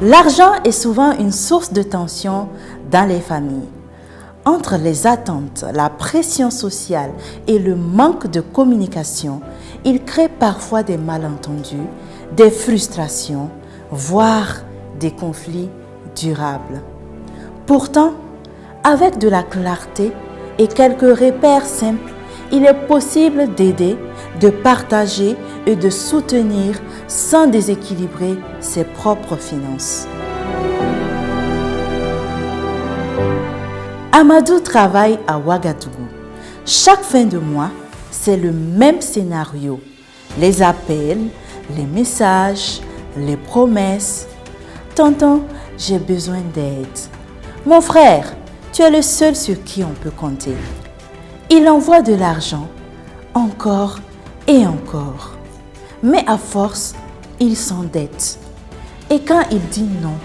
L'argent est souvent une source de tension dans les familles. Entre les attentes, la pression sociale et le manque de communication, il crée parfois des malentendus, des frustrations, voire des conflits durables. Pourtant, avec de la clarté et quelques repères simples, il est possible d'aider, de partager et de soutenir sans déséquilibrer ses propres finances. Amadou travaille à Ouagadougou. Chaque fin de mois, c'est le même scénario. Les appels, les messages, les promesses. « Tonton, j'ai besoin d'aide. » « Mon frère, tu es le seul sur qui on peut compter. » Il envoie de l'argent, encore et encore. Mais à force, il s'endette. Et quand il dit non,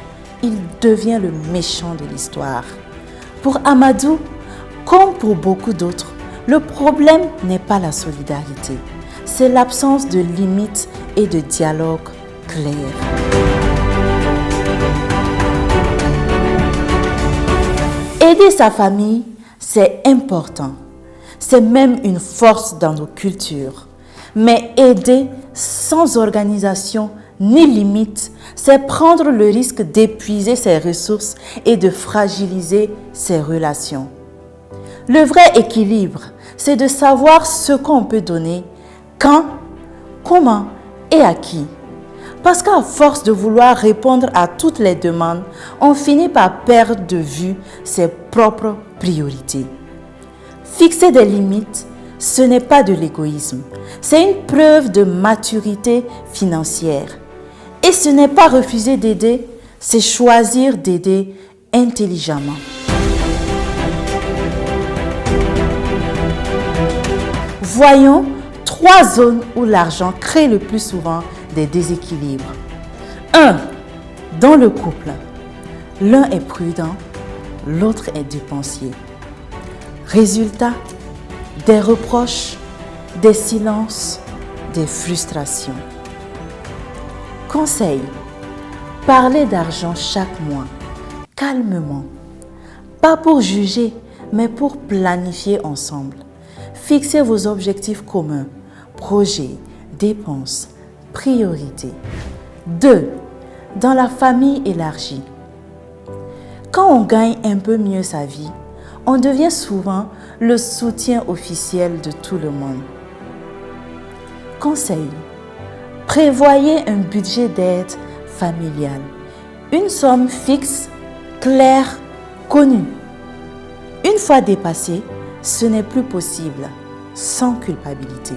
il devient le méchant de l'histoire. Pour Amadou, comme pour beaucoup d'autres, le problème n'est pas la solidarité, c'est l'absence de limites et de dialogue clair. Aider sa famille, c'est important. C'est même une force dans nos cultures. Mais aider sans organisation ni limite, c'est prendre le risque d'épuiser ses ressources et de fragiliser ses relations. Le vrai équilibre, c'est de savoir ce qu'on peut donner, quand, comment et à qui. Parce qu'à force de vouloir répondre à toutes les demandes, on finit par perdre de vue ses propres priorités. Fixer des limites, ce n'est pas de l'égoïsme, c'est une preuve de maturité financière. Et ce n'est pas refuser d'aider, c'est choisir d'aider intelligemment. Voyons 3 zones où l'argent crée le plus souvent des déséquilibres. 1. Dans le couple, l'un est prudent, l'autre est dépensier. Résultat, des reproches, des silences, des frustrations. Conseil, parlez d'argent chaque mois, calmement. Pas pour juger, mais pour planifier ensemble. Fixez vos objectifs communs, projets, dépenses, priorités. 2. Dans la famille élargie. Quand on gagne un peu mieux sa vie, on devient souvent le soutien officiel de tout le monde. Conseil, prévoyez un budget d'aide familiale. Une somme fixe, claire, connue. Une fois dépassée, ce n'est plus possible, sans culpabilité.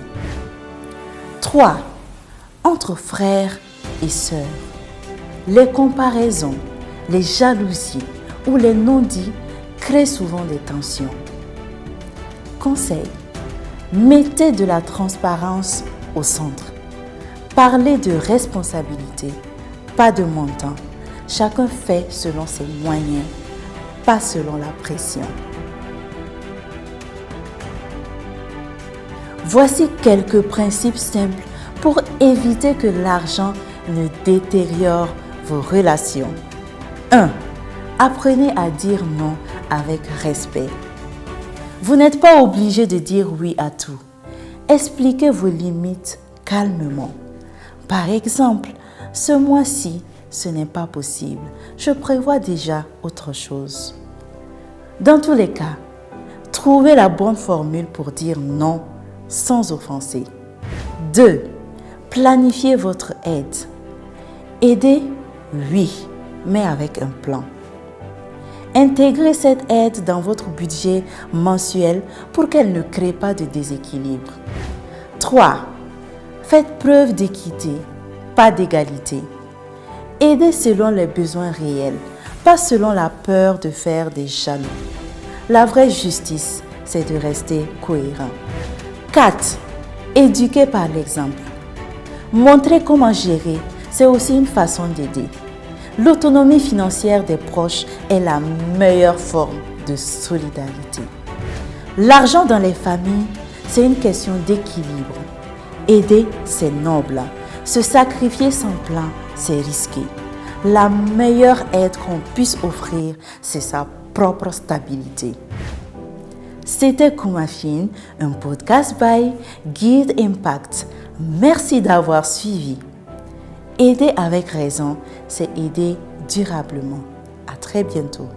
3. Entre frères et sœurs. Les comparaisons, les jalousies ou les non-dits créent souvent des tensions. Conseil, mettez de la transparence au centre. Parlez de responsabilité, pas de montant. Chacun fait selon ses moyens, pas selon la pression. Voici quelques principes simples pour éviter que l'argent ne détériore vos relations. 1. Apprenez à dire non avec respect. Vous n'êtes pas obligé de dire oui à tout. Expliquez vos limites calmement. Par exemple, ce mois-ci, ce n'est pas possible. Je prévois déjà autre chose. Dans tous les cas, trouvez la bonne formule pour dire non sans offenser. 2. Planifiez votre aide. Aider, oui, mais avec un plan. Intégrez cette aide dans votre budget mensuel pour qu'elle ne crée pas de déséquilibre. 3. Faites preuve d'équité, pas d'égalité. Aidez selon les besoins réels, pas selon la peur de faire des jaloux. La vraie justice, c'est de rester cohérent. 4. Éduquez par l'exemple. Montrer comment gérer, c'est aussi une façon d'aider. L'autonomie financière des proches est la meilleure forme de solidarité. L'argent dans les familles, c'est une question d'équilibre. Aider, c'est noble. Se sacrifier sans plan, c'est risqué. la meilleure aide qu'on puisse offrir, c'est sa propre stabilité. C'était Kumafin, un podcast by Guide Impact. Merci d'avoir suivi. Aider avec raison, c'est aider durablement. À très bientôt.